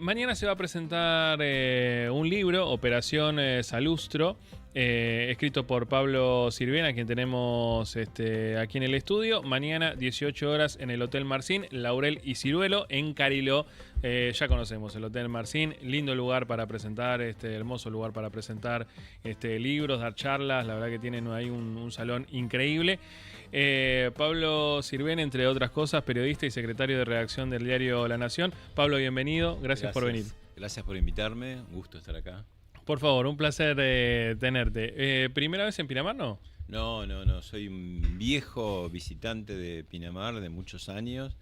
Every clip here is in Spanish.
Mañana se va a presentar un libro, Operación Salustro, escrito por Pablo Sirven, a quien tenemos aquí en el estudio. Mañana, 18 horas, en el Hotel Marcín, Laurel y Ciruelo, en Cariló. Ya conocemos el Hotel Marcín, lindo lugar para presentar, hermoso lugar para presentar libros, dar charlas. La verdad que tienen ahí un salón increíble. Pablo Sirven, entre otras cosas, periodista y secretario de redacción del diario La Nación. Pablo, bienvenido, gracias por venir. Gracias por invitarme, un gusto estar acá. Por favor, un placer tenerte. ¿Primera vez en Pinamar, no? No, soy un viejo visitante de Pinamar de muchos años,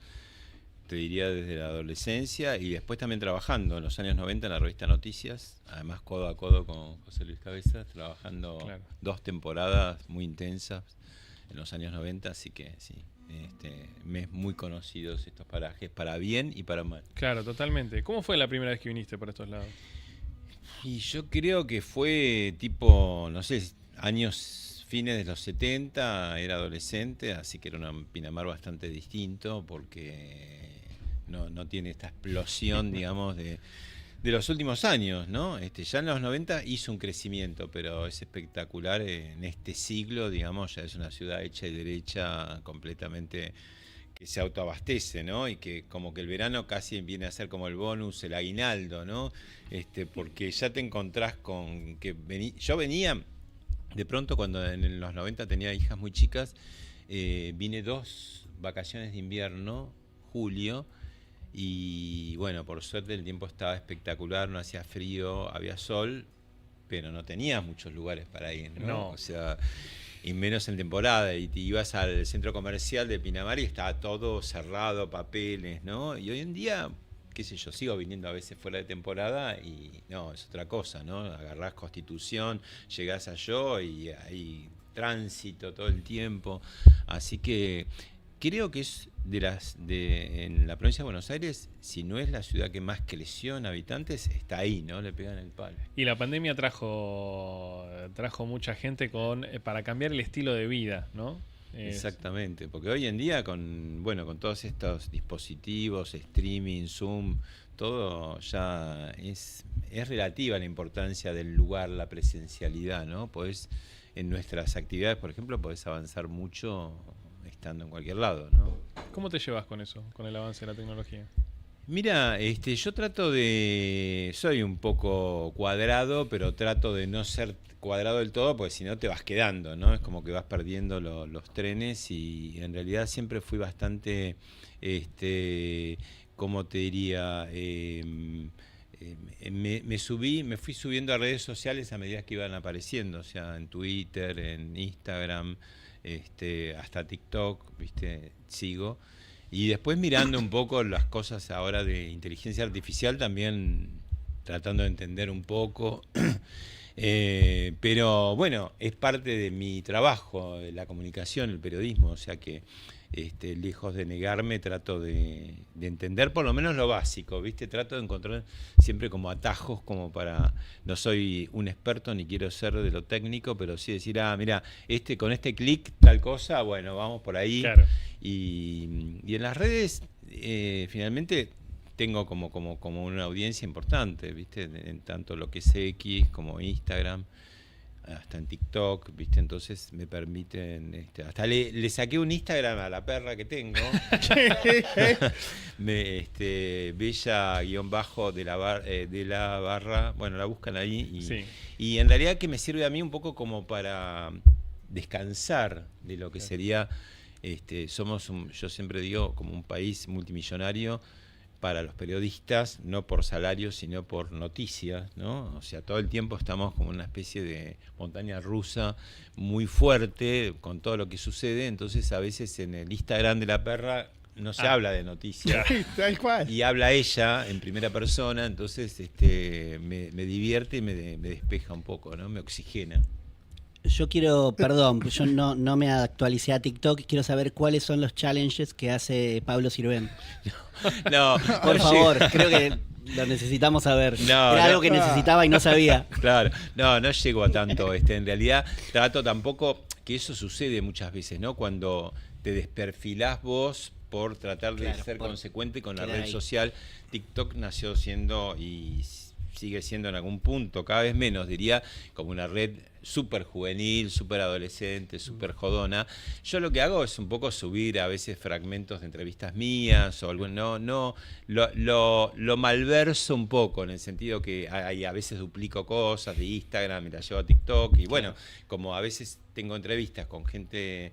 te diría desde la adolescencia, y después también trabajando en los años 90 en la revista Noticias, además codo a codo con José Luis Cabezas, trabajando 2 temporadas muy intensas en los años 90, así que sí, me es muy conocidos estos parajes, para bien y para mal. Claro, totalmente. ¿Cómo fue la primera vez que viniste por estos lados? Y yo creo que fue tipo, no sé, fines de los 70, era adolescente, así que era un Pinamar bastante distinto, porque no tiene esta explosión, digamos, de los últimos años, ¿no? Ya en los 90 hizo un crecimiento, pero es espectacular en este siglo, digamos, ya es una ciudad hecha y derecha, completamente que se autoabastece, ¿no? Y que como que el verano casi viene a ser como el bonus, el aguinaldo, ¿no? Porque ya te encontrás con que yo venía, de pronto cuando en los 90 tenía hijas muy chicas, vine 2 vacaciones de invierno, julio, y bueno, por suerte el tiempo estaba espectacular, no hacía frío, había sol, pero no tenías muchos lugares para ir, ¿no? O sea, y menos en temporada, y te ibas al centro comercial de Pinamar y estaba todo cerrado, papeles, ¿no? Y hoy en día, qué sé yo, sigo viniendo a veces fuera de temporada y no, es otra cosa, ¿no? Agarrás Constitución, llegás a y hay tránsito todo el tiempo, así que creo que es en la provincia de Buenos Aires, si no es la ciudad que más creció en habitantes, está ahí, ¿no? Le pegan el palo. Y la pandemia trajo mucha gente para cambiar el estilo de vida, ¿no? Exactamente, porque hoy en día con todos estos dispositivos, streaming, Zoom, todo ya es relativa la importancia del lugar, la presencialidad, ¿no? Podés, en nuestras actividades, por ejemplo, podés avanzar mucho estando en cualquier lado, ¿no? ¿Cómo te llevas con eso, con el avance de la tecnología? Mira, yo soy un poco cuadrado, pero trato de no ser cuadrado del todo, porque si no te vas quedando, ¿no? Es como que vas perdiendo los trenes, y en realidad siempre fui bastante, ¿cómo te diría? Me fui subiendo a redes sociales a medida que iban apareciendo, o sea, en Twitter, en Instagram, hasta TikTok, ¿viste? Sigo. Y después mirando un poco las cosas ahora de inteligencia artificial, también tratando de entender un poco. Pero bueno, es parte de mi trabajo, la comunicación, el periodismo, o sea que lejos de negarme, trato de entender por lo menos lo básico, ¿viste? Trato de encontrar siempre como atajos, como para, no soy un experto ni quiero ser de lo técnico, pero sí decir, mira, con este clic tal cosa, bueno, vamos por ahí. Claro. Y en las redes, finalmente tengo como una audiencia importante, ¿viste? En tanto lo que es X como Instagram, hasta en TikTok, ¿viste? Entonces me permiten, hasta le saqué un Instagram a la perra que tengo, Bella _ de la barra, bueno, la buscan ahí, y en realidad que me sirve a mí un poco como para descansar de lo que sería, yo siempre digo, como un país multimillonario para los periodistas, no por salarios, sino por noticias, ¿no? O sea, todo el tiempo estamos como una especie de montaña rusa muy fuerte con todo lo que sucede, entonces a veces en el Instagram de la perra no se habla de noticias. Tal cual. Y habla ella en primera persona, entonces me divierte y me despeja un poco, ¿no? Me oxigena. Yo quiero, perdón, yo no me actualicé a TikTok, quiero saber cuáles son los challenges que hace Pablo Sirven. No, por favor, creo que lo necesitamos saber. Era algo que necesitaba y no sabía. Claro, no llego a tanto. En realidad trato tampoco, que eso sucede muchas veces, ¿no? Cuando te desperfilás vos por tratar de Claro, ser por consecuente con la quedar red ahí. social. TikTok nació siendo y sigue siendo en algún punto, cada vez menos diría, como una red súper juvenil, súper adolescente, súper jodona. Yo lo que hago es un poco subir a veces fragmentos de entrevistas mías o algo, lo malverso un poco, en el sentido que a veces duplico cosas de Instagram y las llevo a TikTok, y bueno, como a veces tengo entrevistas con gente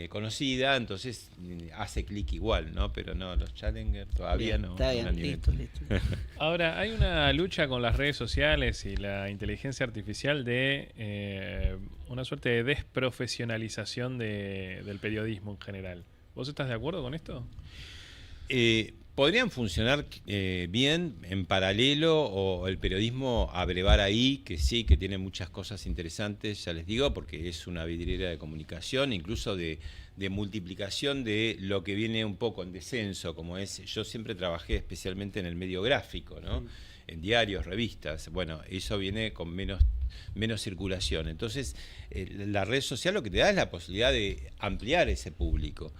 conocida, entonces hace clic igual, ¿no? Pero no, los Challenger todavía Bien, no. está no bien, a nivel. listo, listo. Ahora, hay una lucha con las redes sociales y la inteligencia artificial de una suerte de desprofesionalización del periodismo en general. ¿Vos estás de acuerdo con esto? Podrían funcionar bien en paralelo, o el periodismo abrevar ahí, que sí, que tiene muchas cosas interesantes, ya les digo, porque es una vidriera de comunicación, incluso de multiplicación de lo que viene un poco en descenso, como es, yo siempre trabajé especialmente en el medio gráfico, ¿no? En diarios, revistas, bueno, eso viene con menos circulación. Entonces, la red social lo que te da es la posibilidad de ampliar ese público.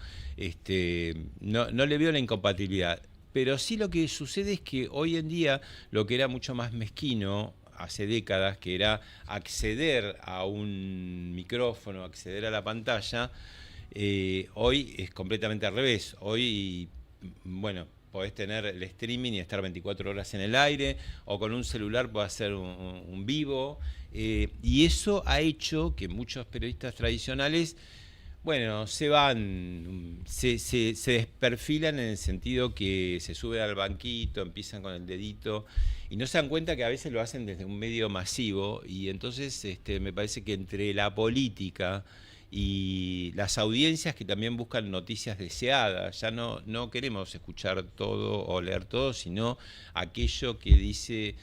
No le veo la incompatibilidad, pero sí lo que sucede es que hoy en día lo que era mucho más mezquino hace décadas, que era acceder a un micrófono, acceder a la pantalla, hoy es completamente al revés. Hoy, bueno, podés tener el streaming y estar 24 horas en el aire, o con un celular podés hacer un vivo, y eso ha hecho que muchos periodistas tradicionales, bueno, se desperfilan, en el sentido que se suben al banquito, empiezan con el dedito y no se dan cuenta que a veces lo hacen desde un medio masivo, y entonces me parece que entre la política y las audiencias que también buscan noticias deseadas, ya no queremos escuchar todo o leer todo, sino aquello que dice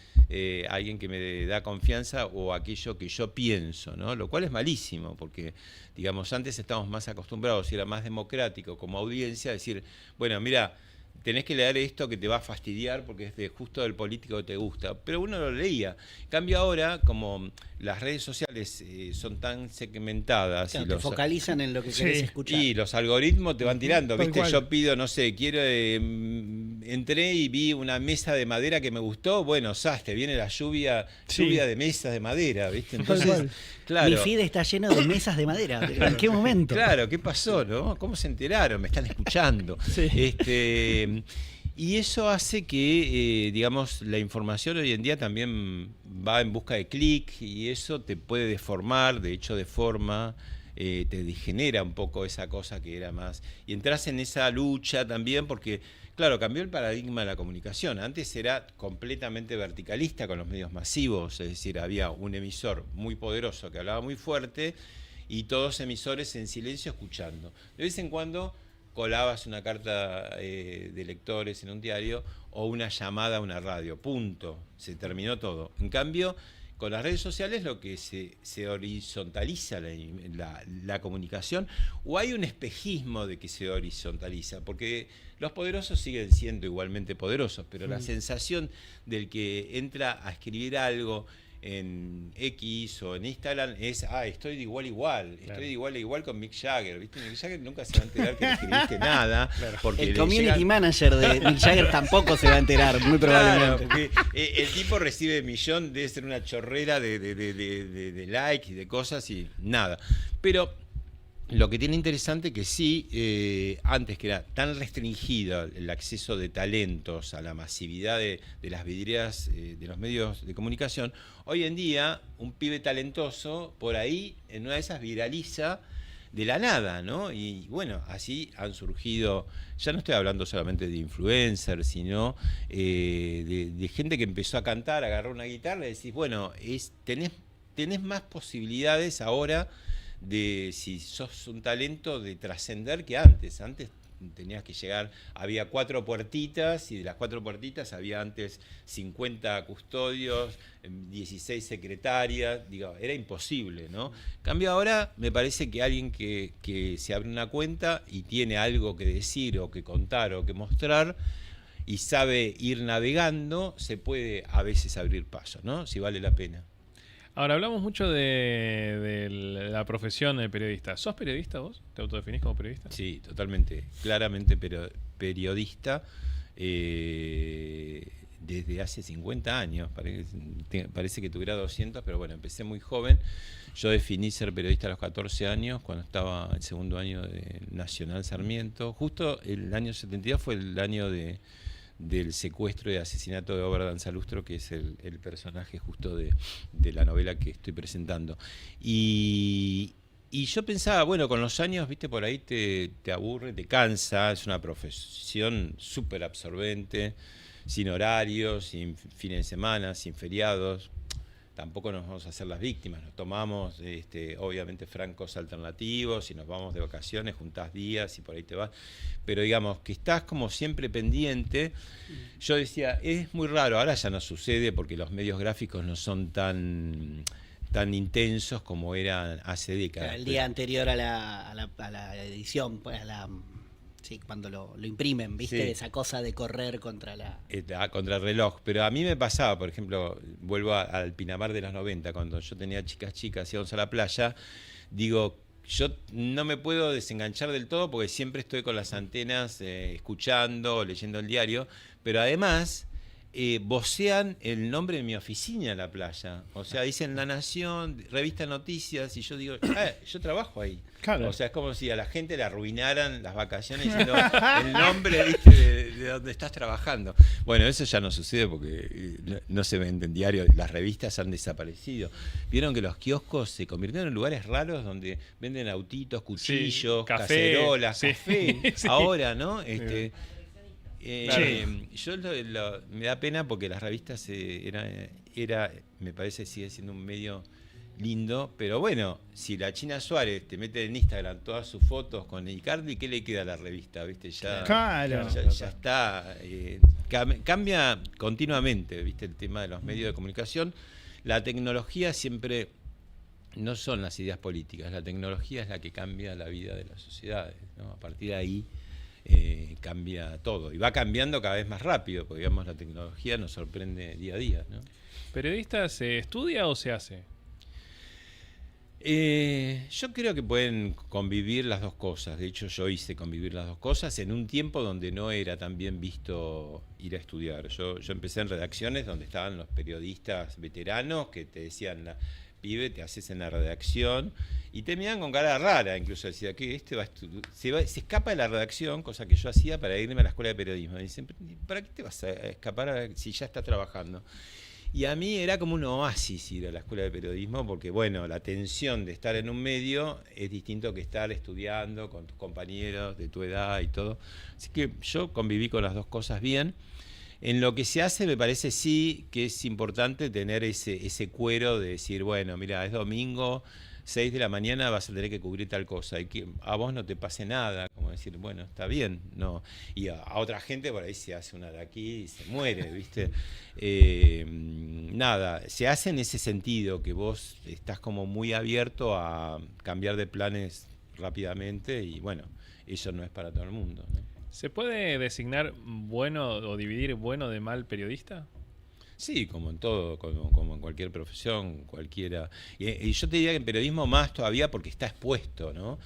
alguien que me da confianza, o aquello que yo pienso, ¿no? Lo cual es malísimo, porque digamos, antes estábamos más acostumbrados y era más democrático como audiencia a decir, bueno, mira, tenés que leer esto que te va a fastidiar porque es justo del político que te gusta, pero uno lo leía. En cambio ahora, como las redes sociales son tan segmentadas, Claro, y te los focalizan en lo que querés escuchar. y los algoritmos te van tirando, Tal ¿viste? cual. Yo pido, no sé, quiero entré y vi una mesa de madera que me gustó, bueno, te viene la lluvia de mesas de madera, ¿viste? Entonces, cual. claro. Mi feed está lleno de mesas de madera. ¿En qué momento? Claro, ¿qué pasó, no? ¿Cómo se enteraron? Me están escuchando. Y eso hace que, digamos, la información hoy en día también va en busca de clic, y eso te puede deformar, de hecho deforma, te degenera un poco esa cosa que era más. Y entras en esa lucha también porque, claro, cambió el paradigma de la comunicación. Antes era completamente verticalista con los medios masivos, es decir, había un emisor muy poderoso que hablaba muy fuerte y todos emisores en silencio escuchando. De vez en cuando colabas una carta de lectores en un diario o una llamada a una radio, punto, se terminó todo. En cambio, con las redes sociales lo que se horizontaliza la comunicación, o hay un espejismo de que se horizontaliza, porque los poderosos siguen siendo igualmente poderosos, pero la sensación del que entra a escribir algo en X o en Instagram es, estoy de igual a igual, Claro. estoy de igual a igual con Mick Jagger, ¿viste? Mick Jagger nunca se va a enterar que no escribiste nada, porque El le community llega- manager de Mick Jagger tampoco se va a enterar, muy Claro, probablemente. porque el tipo recibe millón, debe ser una chorrera de likes y de cosas y nada. Pero lo que tiene interesante que sí, antes que era tan restringido el acceso de talentos a la masividad de las vidrieras de los medios de comunicación, hoy en día un pibe talentoso por ahí en una de esas viraliza de la nada, ¿no? Y bueno, así han surgido, ya no estoy hablando solamente de influencers, sino de gente que empezó a cantar, agarró una guitarra y decís, bueno, tenés más posibilidades ahora de, si sos un talento, de trascender que antes. Antes tenías que llegar, había 4 puertitas, y de las 4 puertitas había antes 50 custodios, 16 secretarias, digo, era imposible, ¿no? En cambio ahora me parece que alguien que se abre una cuenta y tiene algo que decir o que contar o que mostrar y sabe ir navegando, se puede a veces abrir paso, ¿no? Si vale la pena. Ahora, hablamos mucho de la profesión de periodista. ¿Sos periodista vos? ¿Te autodefinís como periodista? Sí, totalmente, claramente periodista. Desde hace 50 años, parece que tuviera 200, pero bueno, empecé muy joven. Yo definí ser periodista a los 14 años, cuando estaba en el segundo año de Nacional Sarmiento. Justo el año 72 fue el año del secuestro y asesinato de Oberdan Salustro, que es el personaje justo de la novela que estoy presentando. Y yo pensaba, bueno, con los años, viste, por ahí te aburre, te cansa, es una profesión súper absorbente, sin horarios, sin fines de semana, sin feriados. Tampoco nos vamos a hacer las víctimas, nos tomamos obviamente francos alternativos y nos vamos de vacaciones, juntás días y por ahí te vas, pero digamos que estás como siempre pendiente. Yo decía, es muy raro, ahora ya no sucede porque los medios gráficos no son tan intensos como eran hace décadas. El día anterior a la edición, pues sí, cuando lo imprimen, ¿viste? Sí. Esa cosa de correr contra Contra el reloj. Pero a mí me pasaba, por ejemplo, vuelvo al Pinamar de los 90, cuando yo tenía chicas, íbamos a la playa, digo, yo no me puedo desenganchar del todo porque siempre estoy con las antenas escuchando, leyendo el diario, pero además vocean el nombre de mi oficina en la playa. O sea, dicen La Nación, Revista Noticias, y yo digo, yo trabajo ahí. Claro. O sea, es como si a la gente le arruinaran las vacaciones diciendo el nombre, ¿viste? de donde estás trabajando. Bueno, eso ya no sucede porque no se venden diarios, las revistas han desaparecido. Vieron que los kioscos se convirtieron en lugares raros donde venden autitos, cuchillos, Sí, café, cacerolas, sí. café. Sí. Ahora, ¿no? Claro. Yo me da pena porque las revistas me parece sigue siendo un medio lindo, pero bueno, si la China Suárez te mete en Instagram todas sus fotos con Icardi, ¿qué le queda a la revista? ¿Viste? Claro. Ya está. Cambia continuamente, ¿viste? El tema de los medios de comunicación. La tecnología siempre no son las ideas políticas, la tecnología es la que cambia la vida de las sociedades, ¿no? A partir de ahí cambia todo y va cambiando cada vez más rápido, porque digamos la tecnología nos sorprende día a día, ¿no? ¿Periodista se estudia o se hace? Yo creo que pueden convivir las dos cosas. De hecho, yo hice convivir las dos cosas en un tiempo donde no era tan bien visto ir a estudiar. Yo empecé en redacciones donde estaban los periodistas veteranos que te decían, pibe, te haces en la redacción, y te miraban con cara rara, incluso decía que se escapa de la redacción, cosa que yo hacía para irme a la escuela de periodismo. Me dicen, ¿para qué te vas a escapar si ya estás trabajando? Y a mí era como un oasis ir a la escuela de periodismo, porque bueno, la tensión de estar en un medio es distinto que estar estudiando con tus compañeros de tu edad y todo. Así que yo conviví con las dos cosas bien. En lo que se hace me parece sí que es importante tener ese cuero de decir, bueno, mira, es domingo, 6 de la mañana vas a tener que cubrir tal cosa y que a vos no te pase nada, como decir, bueno, está bien, no. Y a otra gente por ahí se hace una de aquí y se muere, ¿viste? Nada, se hace en ese sentido, que vos estás como muy abierto a cambiar de planes rápidamente y bueno, eso no es para todo el mundo, ¿no? ¿Se puede designar bueno o dividir bueno de mal periodista? Sí, como en todo, como en cualquier profesión, cualquiera. Y yo te diría que en periodismo más todavía porque está expuesto, ¿no?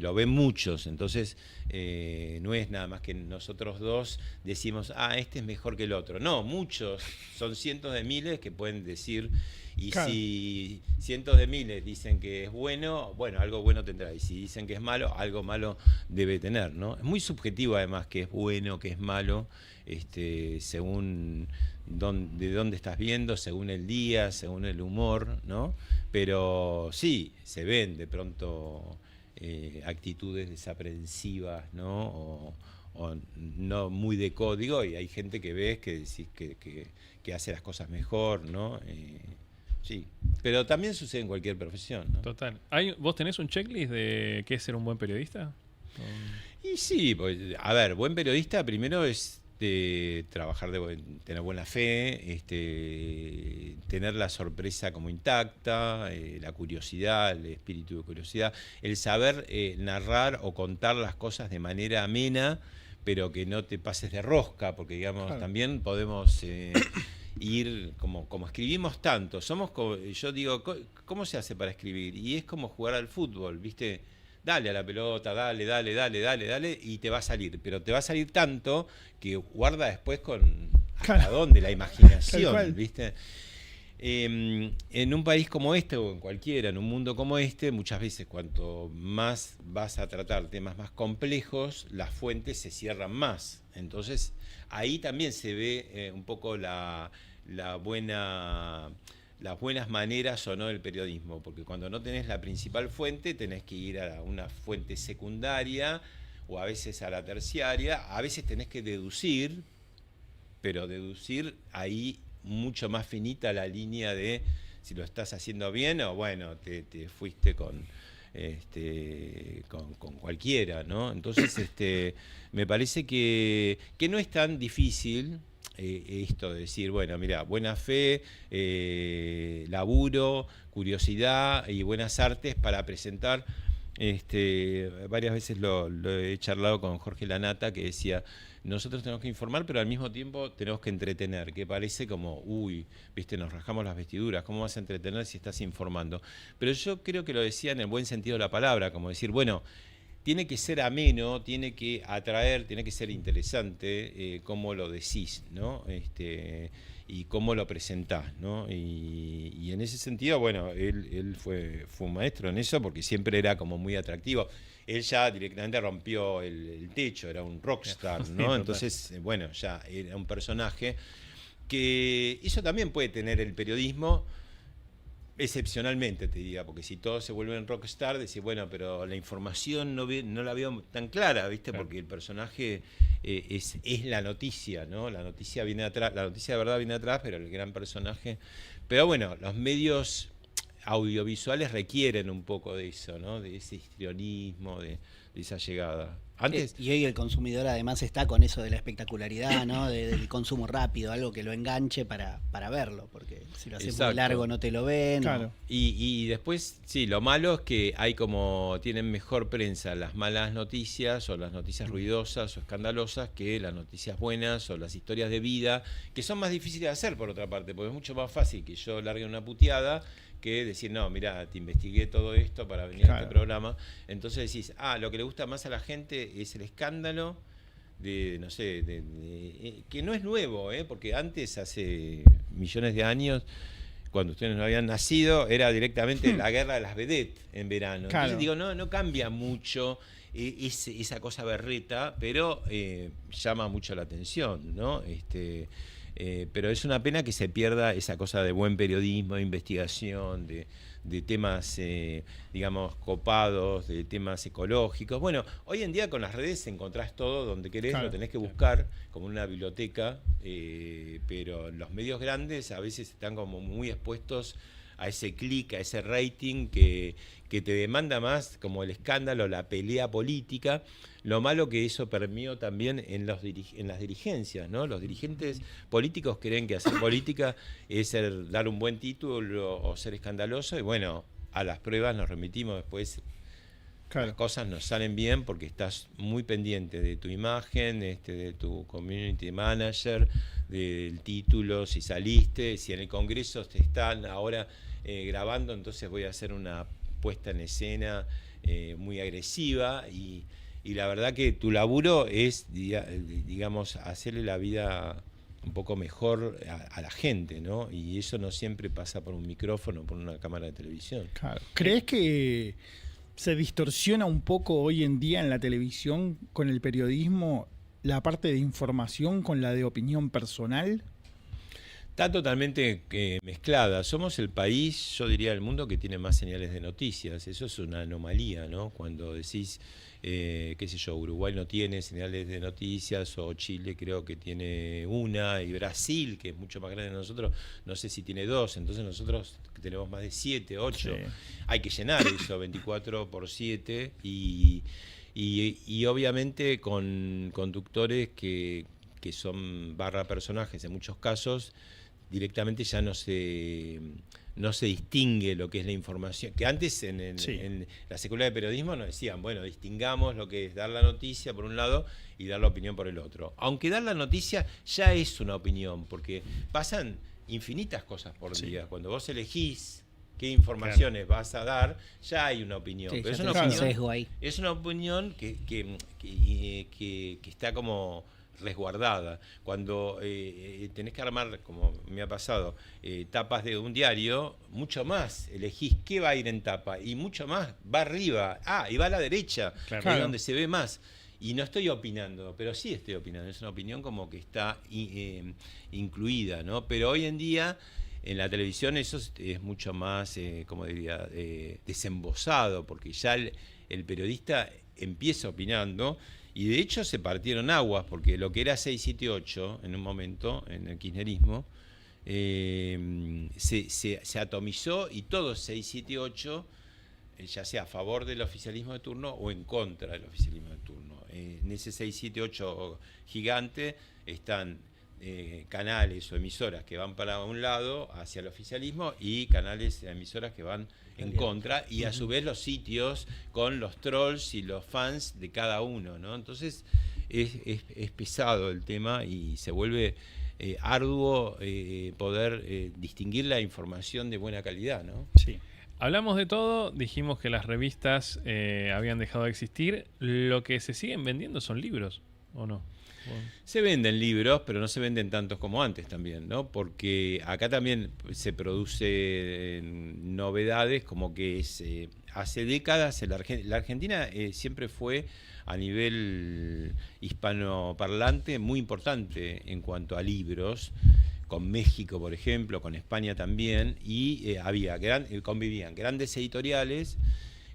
Lo ven muchos, entonces no es nada más que nosotros dos decimos, este es mejor que el otro. No, muchos, son cientos de miles que pueden decir, y claro, si cientos de miles dicen que es bueno, algo bueno tendrá. Y si dicen que es malo, algo malo debe tener, ¿no? Es muy subjetivo además que es bueno, que es malo, según de dónde estás viendo, según el día, según el humor, ¿no? Pero sí, se ven de pronto actitudes desaprensivas, ¿no? O no muy de código, y hay gente que ves que decís que hace las cosas mejor, ¿no? Sí, pero también sucede en cualquier profesión, ¿no? Total. ¿Vos tenés un checklist de qué es ser un buen periodista? Y sí, pues, a ver, buen periodista primero es trabajar, tener buena fe, tener la sorpresa como intacta, la curiosidad, el espíritu de curiosidad, el saber narrar o contar las cosas de manera amena, pero que no te pases de rosca, porque digamos, claro, también podemos ir, como escribimos tanto, yo digo, ¿cómo se hace para escribir? Y es como jugar al fútbol, ¿viste? Dale a la pelota, dale, y te va a salir. Pero te va a salir tanto que guarda después con hasta dónde la imaginación, ¿viste? En un país como este, o en cualquiera, en un mundo como este, muchas veces cuanto más vas a tratar temas más complejos, las fuentes se cierran más. Entonces, ahí también se ve un poco las buenas maneras o no del periodismo, porque cuando no tenés la principal fuente, tenés que ir a una fuente secundaria o a veces a la terciaria, a veces tenés que deducir, pero deducir ahí mucho más finita la línea de si lo estás haciendo bien o bueno, te fuiste con cualquiera, ¿no? Entonces, me parece que no es tan difícil esto de decir, bueno, mira, buena fe, laburo, curiosidad y buenas artes para presentar. Varias veces lo he charlado con Jorge Lanata, que decía, nosotros tenemos que informar, pero al mismo tiempo tenemos que entretener, que parece como, viste, nos rajamos las vestiduras, ¿cómo vas a entretener si estás informando? Pero yo creo que lo decía en el buen sentido de la palabra, como decir, bueno, tiene que ser ameno, tiene que atraer, tiene que ser interesante cómo lo decís, ¿no? Y cómo lo presentás, ¿no? Y en ese sentido, bueno, él fue un maestro en eso porque siempre era como muy atractivo. Él ya directamente rompió el techo, era un rockstar, ¿no? Entonces, bueno, ya era un personaje que eso también puede tener el periodismo excepcionalmente, te diría, porque si todos se vuelven rockstar, decís, bueno, pero la información no la veo tan clara, ¿viste? Claro. Porque el personaje es la noticia, ¿no? La noticia viene atrás, la noticia de verdad viene atrás, pero el gran personaje... Pero bueno, los medios audiovisuales requieren un poco de eso, ¿no? De ese histrionismo, de esa llegada. Antes... Y hoy el consumidor además está con eso de la espectacularidad, ¿no? Del consumo rápido, algo que lo enganche para verlo, porque si lo haces muy largo no te lo ven. Claro. Y después, sí, lo malo es que hay tienen mejor prensa las malas noticias o las noticias ruidosas o escandalosas que las noticias buenas o las historias de vida, que son más difíciles de hacer por otra parte, porque es mucho más fácil que yo largue una puteada que decir, no, mirá, te investigué todo esto para venir a este programa. Entonces decís, lo que le gusta más a la gente es el escándalo no sé, que no es nuevo, porque antes, hace millones de años, cuando ustedes no habían nacido, era directamente la guerra de las vedettes en verano. Claro. Entonces digo, no cambia mucho esa cosa berreta, pero llama mucho la atención, ¿no? Pero es una pena que se pierda esa cosa de buen periodismo, de investigación, de temas, digamos, copados, de temas ecológicos. Bueno, hoy en día con las redes encontrás todo donde querés, claro, lo tenés que buscar como en una biblioteca, pero los medios grandes a veces están como muy expuestos a ese clic, a ese rating que te demanda más como el escándalo, la pelea política. Lo malo que eso permeó también en las dirigencias, ¿no? Los dirigentes políticos creen que hacer política es dar un buen título o ser escandaloso, y bueno, a las pruebas nos remitimos después. Claro. Las cosas nos salen bien porque estás muy pendiente de tu imagen, de tu community manager, del título, si saliste, si en el Congreso te están ahora grabando, entonces voy a hacer una puesta en escena muy agresiva, y la verdad que tu laburo es, digamos, hacerle la vida un poco mejor a la gente, ¿no? Y eso no siempre pasa por un micrófono o por una cámara de televisión. Claro. ¿Crees que se distorsiona un poco hoy en día en la televisión con el periodismo la parte de información con la de opinión personal? Está totalmente mezclada. Somos el país, yo diría, del mundo que tiene más señales de noticias. Eso es una anomalía, ¿no? Cuando decís, qué sé yo, Uruguay no tiene señales de noticias, o Chile creo que tiene una, y Brasil, que es mucho más grande que nosotros, no sé si tiene dos. Entonces nosotros tenemos más de 7, 8. Sí. Hay que llenar eso 24/7 y obviamente con conductores que son personajes en muchos casos. Directamente ya no se distingue lo que es la información, que antes en la escuela de periodismo nos decían, bueno, distingamos lo que es dar la noticia por un lado y dar la opinión por el otro, aunque dar la noticia ya es una opinión, porque pasan infinitas cosas por Sí. día. Cuando vos elegís qué informaciones vas a dar, ya hay una opinión. Sí, Pero ya es una tenés un opinión, sesgo ahí. es una opinión que está como resguardada. Cuando tenés que armar, como me ha pasado, tapas de un diario, mucho más elegís qué va a ir en tapa y mucho más va arriba. Y va a la derecha, Claro. es donde se ve más. Y no estoy opinando, pero sí estoy opinando. Es una opinión como que está incluida, ¿no? Pero hoy en día en la televisión eso es mucho más, como diría, desembosado, porque ya el periodista empieza opinando. Y de hecho se partieron aguas, porque lo que era 678 en un momento, en el kirchnerismo, se atomizó y todo 678, ya sea a favor del oficialismo de turno o en contra del oficialismo de turno. En ese 678 gigante están canales o emisoras que van para un lado hacia el oficialismo y canales emisoras que van en contra, y a su vez los sitios con los trolls y los fans de cada uno, ¿no? Entonces es pesado el tema y se vuelve arduo poder distinguir la información de buena calidad, ¿no? Sí. Hablamos de todo, dijimos que las revistas habían dejado de existir. Lo que se siguen vendiendo son libros, ¿o no? Se venden libros, pero no se venden tantos como antes también, ¿no? Porque acá también se producen novedades, como que hace décadas la Argentina siempre fue a nivel hispanoparlante muy importante en cuanto a libros, con México, por ejemplo, con España también, y convivían grandes editoriales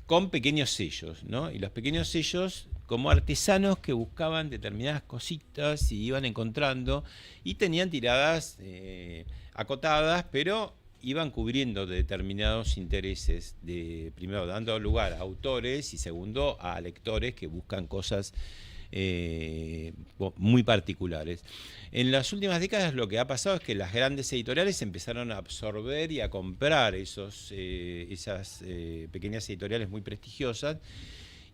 con pequeños sellos, ¿no? Y los pequeños sellos como artesanos que buscaban determinadas cositas y iban encontrando y tenían tiradas acotadas, pero iban cubriendo determinados intereses, primero dando lugar a autores y segundo a lectores que buscan cosas muy particulares. En las últimas décadas lo que ha pasado es que las grandes editoriales empezaron a absorber y a comprar esas pequeñas editoriales muy prestigiosas.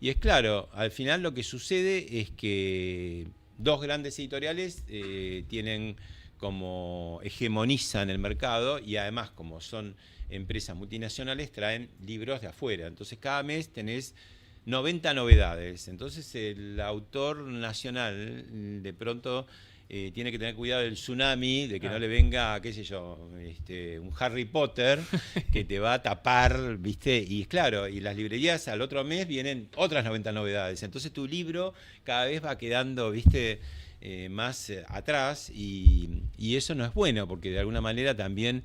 Y es claro, al final lo que sucede es que dos grandes editoriales hegemonizan el mercado, y además, como son empresas multinacionales, traen libros de afuera. Entonces cada mes tenés 90 novedades. Entonces el autor nacional de pronto tiene que tener cuidado del tsunami, de que no le venga, qué sé yo, un Harry Potter que te va a tapar, ¿viste? Y claro, y las librerías al otro mes vienen otras 90 novedades. Entonces tu libro cada vez va quedando, ¿viste? Más atrás, y eso no es bueno, porque de alguna manera también,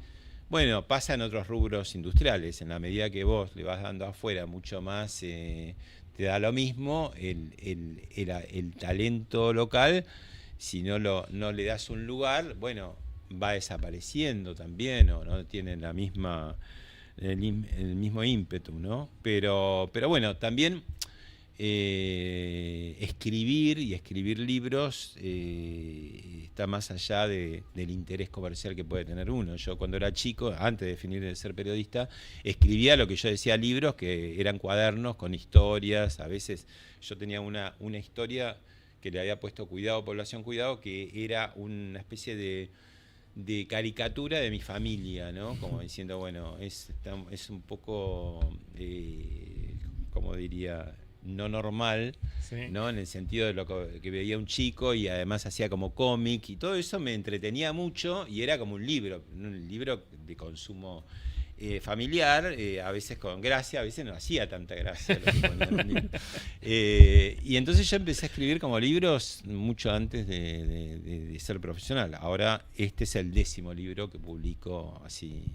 bueno, pasa en otros rubros industriales. En la medida que vos le vas dando afuera mucho más, te da lo mismo el talento local. Si no le das un lugar, bueno, va desapareciendo también, o no tiene el mismo ímpetu, ¿no? Pero bueno, también escribir libros está más allá del interés comercial que puede tener uno. Yo cuando era chico, antes de definir de ser periodista, escribía lo que yo decía, libros que eran cuadernos con historias. A veces yo tenía una historia que le había puesto Población Cuidado, que era una especie de caricatura de mi familia, ¿no? Como diciendo, bueno, es un poco, como diría, no normal, Sí. ¿no? En el sentido de lo que veía un chico, y además hacía como cómic, y todo eso me entretenía mucho, y era como un libro de consumo familiar, a veces con gracia, a veces no hacía tanta gracia lo que ponía en un libro. Y entonces yo empecé a escribir como libros mucho antes de ser profesional. Ahora este es el 10º libro que publico así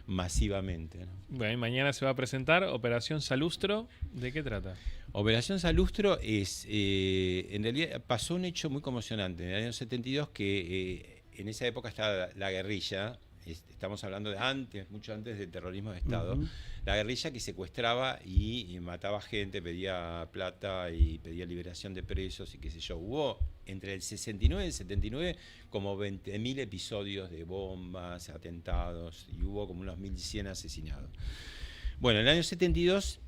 masivamente, ¿no? Bueno, y mañana se va a presentar Operación Salustro. ¿De qué trata? Operación Salustro en realidad pasó un hecho muy conmocionante. En el año 72, que en esa época estaba la guerrilla. Estamos hablando de mucho antes del terrorismo de Estado. La guerrilla que secuestraba y mataba gente, pedía plata y pedía liberación de presos y qué sé yo. Hubo entre el 69 y el 79 como 20.000 episodios de bombas, atentados, y hubo como unos 1.100 asesinados. Bueno, en el año 72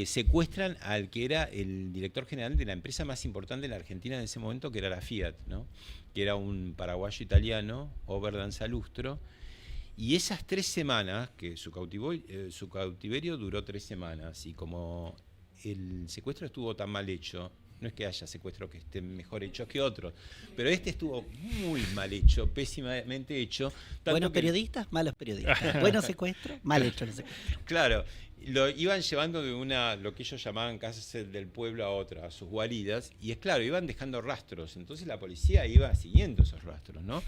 secuestran al que era el director general de la empresa más importante en la Argentina en ese momento, que era la Fiat, ¿no? Que era un paraguayo italiano, Oberdan Salustro, Y esas 3 semanas, que su cautiverio duró 3 semanas, y como el secuestro estuvo tan mal hecho, no es que haya secuestros que estén mejor hechos que otros, pero este estuvo muy mal hecho, pésimamente hecho. Buenos periodistas, malos periodistas. Buenos secuestros, mal hechos los secuestros. Claro, lo iban llevando de lo que ellos llamaban cárcel del pueblo a otra, a sus guaridas, y es claro, iban dejando rastros, entonces la policía iba siguiendo esos rastros, ¿no?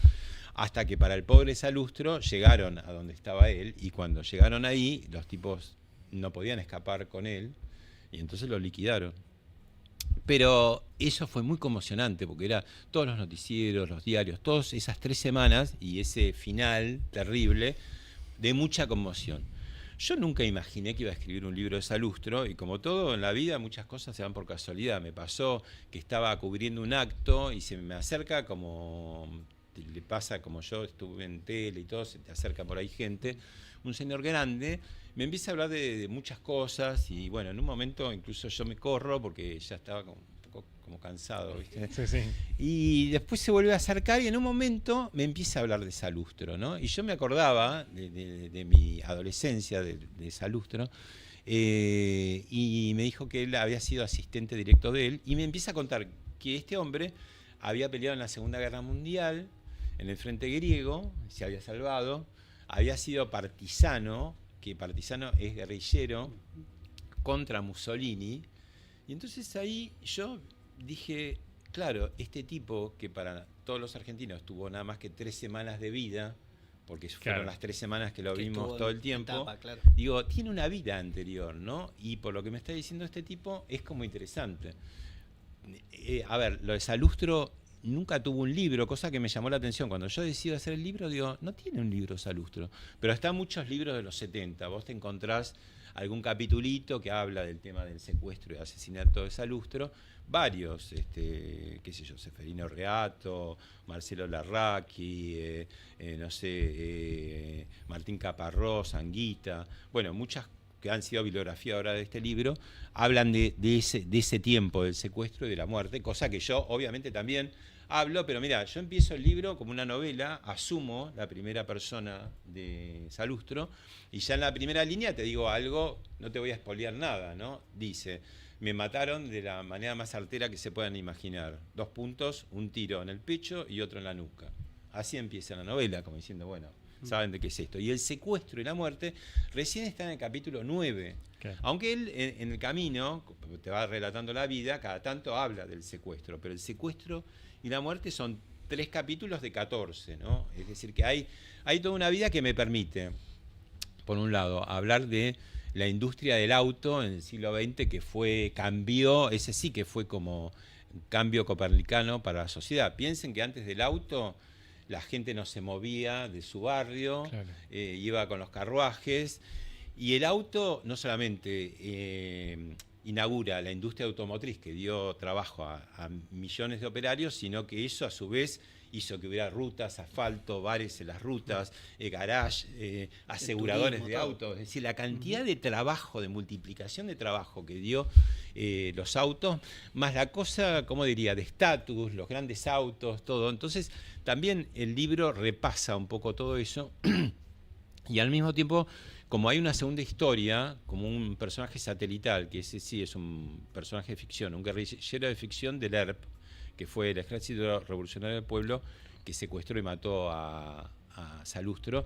Hasta que para el pobre Salustro llegaron a donde estaba él, y cuando llegaron ahí, los tipos no podían escapar con él, y entonces lo liquidaron. Pero eso fue muy conmocionante, porque era todos los noticieros, los diarios, todas esas 3 semanas y ese final terrible de mucha conmoción. Yo nunca imaginé que iba a escribir un libro de Salustro, y como todo en la vida, muchas cosas se dan por casualidad. Me pasó que estaba cubriendo un acto y se me acerca, como le pasa, como yo estuve en tele y todo, se te acerca por ahí gente, un señor grande, me empieza a hablar de muchas cosas, y bueno, en un momento incluso yo me corro porque ya estaba como un poco como cansado, ¿viste? Sí, sí. Y después se vuelve a acercar y en un momento me empieza a hablar de Salustro, ¿no? Y yo me acordaba de mi adolescencia, de Salustro, y me dijo que él había sido asistente directo de él, y me empieza a contar que este hombre había peleado en la Segunda Guerra Mundial, en el frente griego, se había salvado, había sido partisano, que partisano es guerrillero, contra Mussolini. Y entonces ahí yo dije, claro, este tipo que para todos los argentinos tuvo nada más que 3 semanas de vida, porque fueron las 3 semanas que lo vimos todo el tiempo, etapa, claro. digo, tiene una vida anterior, ¿no? Y por lo que me está diciendo este tipo, es como interesante. A ver, lo de Salustro nunca tuvo un libro, cosa que me llamó la atención. Cuando yo decido hacer el libro, digo, no tiene un libro Salustro, pero están muchos libros de los 70. Vos te encontrás algún capitulito que habla del tema del secuestro y asesinato de Salustro, varios, qué sé yo, Seferino Reato, Marcelo Larraqui, no sé, Martín Caparrós, Anguita, bueno, muchas que han sido bibliografía ahora de este libro, hablan de ese tiempo del secuestro y de la muerte, cosa que yo obviamente también hablo, pero mira, yo empiezo el libro como una novela, asumo la primera persona de Salustro, y ya en la primera línea te digo algo, no te voy a spoilear nada, ¿no? Dice, me mataron de la manera más artera que se puedan imaginar, 2 puntos, un tiro en el pecho y otro en la nuca. Así empieza la novela, como diciendo, bueno, saben de qué es esto. Y el secuestro y la muerte recién está en el capítulo 9. Okay. Aunque él en el camino, te va relatando la vida, cada tanto habla del secuestro, pero el secuestro y la muerte son 3 capítulos de 14, ¿no? Es decir, que hay toda una vida que me permite, por un lado, hablar de la industria del auto en el siglo XX, que cambió, ese sí que fue como un cambio copernicano para la sociedad. Piensen que antes del auto la gente no se movía de su barrio, claro. Iba con los carruajes, y el auto no solamente inaugura la industria automotriz, que dio trabajo a millones de operarios, sino que eso a su vez hizo que hubiera rutas, asfalto, bares en las rutas, garage, aseguradores turismo, de autos. Es decir, la cantidad de trabajo, de multiplicación de trabajo que dio los autos, más la cosa, ¿cómo diría?, de estatus, los grandes autos, todo. Entonces, también el libro repasa un poco todo eso, y al mismo tiempo, como hay una segunda historia, como un personaje satelital, que ese sí es un personaje de ficción, un guerrillero de ficción del ERP, que fue el Ejército Revolucionario del Pueblo, que secuestró y mató a Salustro,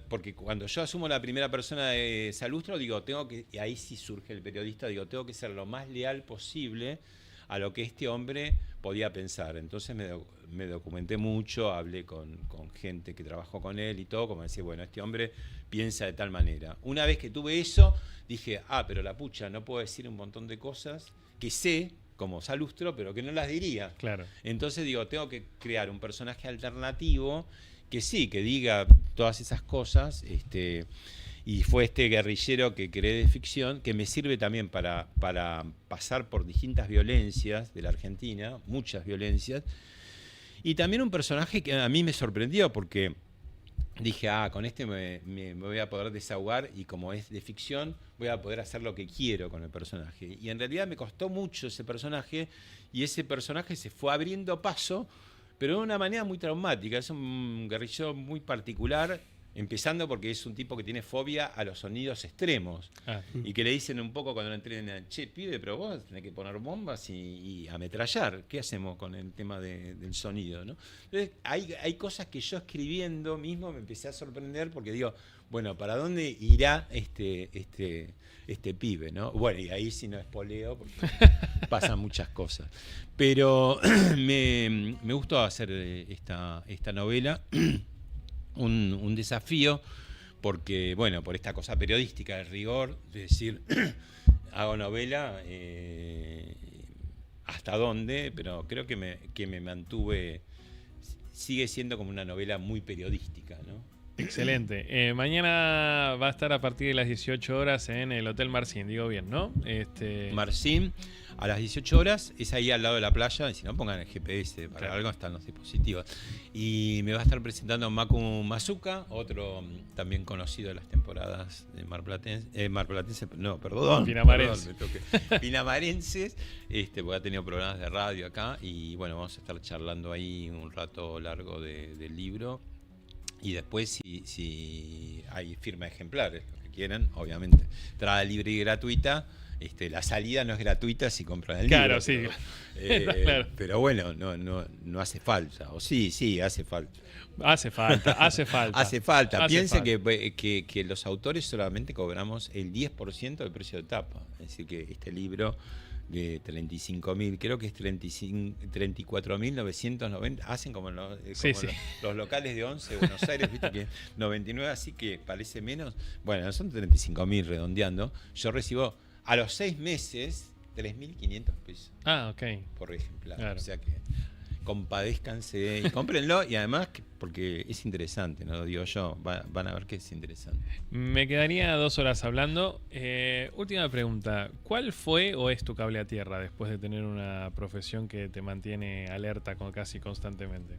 porque cuando yo asumo la primera persona de Salustro, digo, y ahí sí surge el periodista, digo, tengo que ser lo más leal posible a lo que este hombre podía pensar. Entonces me documenté mucho, hablé con gente que trabajó con él y todo, como decir, bueno, este hombre piensa de tal manera. Una vez que tuve eso, dije, pero la pucha, no puedo decir un montón de cosas que sé, como Salustro, pero que no las diría. Claro. Entonces digo, tengo que crear un personaje alternativo que sí, que diga todas esas cosas, y fue este guerrillero que creé de ficción, que me sirve también para pasar por distintas violencias de la Argentina, muchas violencias, y también un personaje que a mí me sorprendió, porque dije, con este me voy a poder desahogar, y como es de ficción, voy a poder hacer lo que quiero con el personaje. Y en realidad me costó mucho ese personaje, y ese personaje se fue abriendo paso, pero de una manera muy traumática. Es un guerrillero muy particular, Empezando porque es un tipo que tiene fobia a los sonidos extremos. Y que le dicen un poco cuando lo entrenan, che, pibe, pero vos tenés que poner bombas y ametrallar. ¿Qué hacemos con el tema del sonido, ¿no? Entonces, hay cosas que yo escribiendo mismo me empecé a sorprender porque digo, bueno, ¿para dónde irá este pibe, ¿no? Bueno, y ahí sí no espoleo porque pasan muchas cosas. Pero me gustó hacer esta novela. Un desafío porque, bueno, por esta cosa periodística del rigor, de decir, hago novela, hasta dónde, pero creo que me mantuve, sigue siendo como una novela muy periodística, ¿no? Excelente. Mañana va a estar a partir de las 18 horas en el Hotel Marcín, digo bien, ¿no? Marcín, a las 18 horas, es ahí al lado de la playa, y si no pongan el GPS, para algo están los dispositivos. Y me va a estar presentando Macu Mazuka, otro también conocido de las temporadas de Pinamarenses, porque ha tenido programas de radio acá, y bueno, vamos a estar charlando ahí un rato largo del libro. Y después, si hay firma de ejemplares, los que quieran, obviamente. Entrada libre y gratuita. La salida no es gratuita si compran el libro. Claro, sí. Claro. Pero bueno, no hace falta. O sí, hace falta. Hace falta. Hace falta. Piensen que los autores solamente cobramos el 10% del precio de tapa. Es decir, que este libro de 35.000, creo que es 34.990, hacen como los locales de 11 de Buenos Aires, viste que 99, así que parece menos. Bueno, son 35.000 redondeando. Yo recibo a los 6 meses 3.500 pesos. Ok. Por ejemplar. Claro. O sea que compadézcanse y cómprenlo, y además porque es interesante, no lo digo yo, van a ver que es interesante. Me quedaría 2 horas hablando. Última pregunta, ¿cuál fue o es tu cable a tierra después de tener una profesión que te mantiene alerta casi constantemente?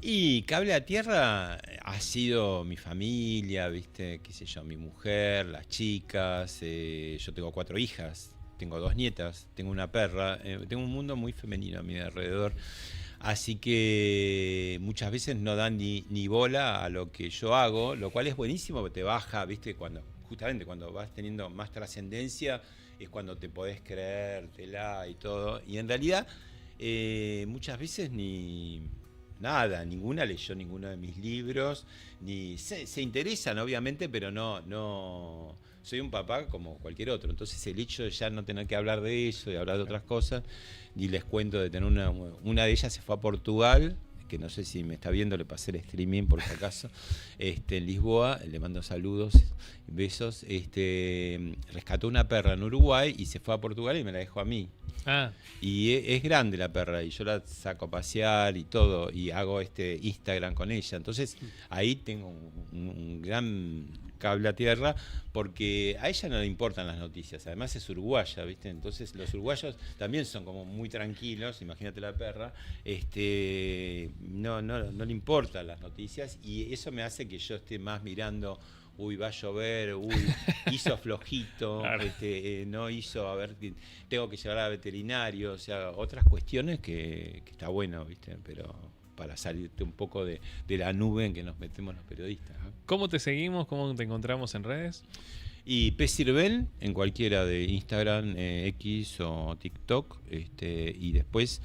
Y cable a tierra ha sido mi familia, viste, qué sé yo, mi mujer, las chicas, yo tengo 4 hijas. Tengo 2 nietas, tengo una perra, tengo un mundo muy femenino a mi alrededor, así que muchas veces no dan ni bola a lo que yo hago, lo cual es buenísimo porque te baja, ¿viste? Justamente cuando vas teniendo más trascendencia es cuando te podés creértela y todo, y en realidad muchas veces ninguna leyó ninguno de mis libros, ni se interesan obviamente, pero no soy un papá como cualquier otro, entonces el hecho de ya no tener que hablar de eso, de hablar de otras cosas, y les cuento de tener una de ellas se fue a Portugal, que no sé si me está viendo, le pasé el streaming por si acaso, en Lisboa, le mando saludos, besos, rescató una perra en Uruguay y se fue a Portugal y me la dejó a mí. Y es grande la perra y yo la saco a pasear y todo, y hago Instagram con ella, entonces ahí tengo un gran cable a tierra, porque a ella no le importan las noticias, además es uruguaya, ¿viste? Entonces los uruguayos también son como muy tranquilos, imagínate la perra, no le importan las noticias, y eso me hace que yo esté más mirando, uy, va a llover, uy, hizo flojito, claro. No hizo, a ver, tengo que llevar al veterinario, o sea, otras cuestiones que está bueno, ¿viste? Pero para salirte un poco de la nube en que nos metemos los periodistas, ¿no? ¿Cómo te seguimos? ¿Cómo te encontramos en redes? Y P. Sirven en cualquiera de Instagram, X o TikTok, y después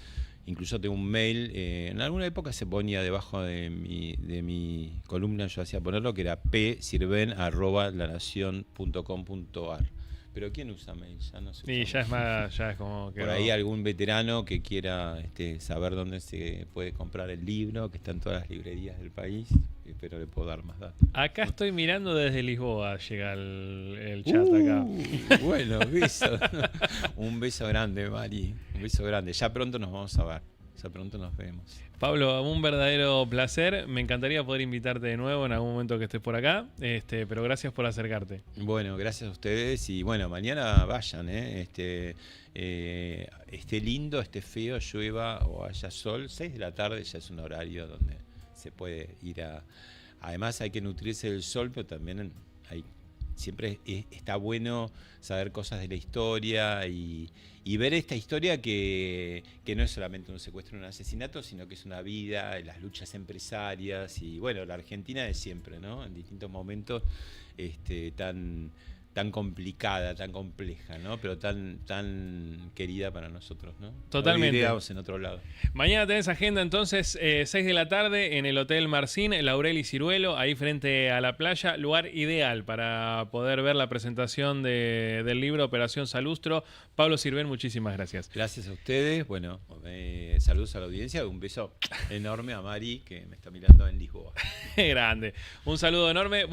incluso tengo un mail, en alguna época se ponía debajo de mi columna, yo hacía ponerlo, que era psirven@lanacion.com.ar. Pero ¿quién usa mail? Ya no sé. Sí, ya es como que... Por ahí algún veterano que quiera saber dónde se puede comprar el libro, que está en todas las librerías del país, pero le puedo dar más datos. Acá estoy mirando desde Lisboa, llega el chat acá. Bueno, beso. Un beso grande, Mari. Un beso grande. Ya pronto nos vamos a ver. Ya pronto nos vemos. Pablo, un verdadero placer. Me encantaría poder invitarte de nuevo en algún momento que estés por acá, pero gracias por acercarte. Bueno, gracias a ustedes y bueno, mañana vayan, esté lindo, esté feo, llueva o haya sol, 6 de la tarde ya es un horario donde se puede ir además hay que nutrirse del sol, pero también hay siempre está bueno saber cosas de la historia y ver esta historia que no es solamente un secuestro o un asesinato, sino que es una vida, las luchas empresarias y bueno, la Argentina de siempre, ¿no? En distintos momentos tan complicada, tan compleja, ¿no? Pero tan querida para nosotros, ¿no? Totalmente. Vivíamos en otro lado. Mañana tenés agenda entonces, 6 de la tarde en el Hotel Marcín, Laurel y Ciruelo, ahí frente a la playa, lugar ideal para poder ver la presentación del libro Operación Salustro. Pablo Sirven, muchísimas gracias. Gracias a ustedes, bueno, saludos a la audiencia, un beso enorme a Mari que me está mirando en Lisboa. Grande, un saludo enorme.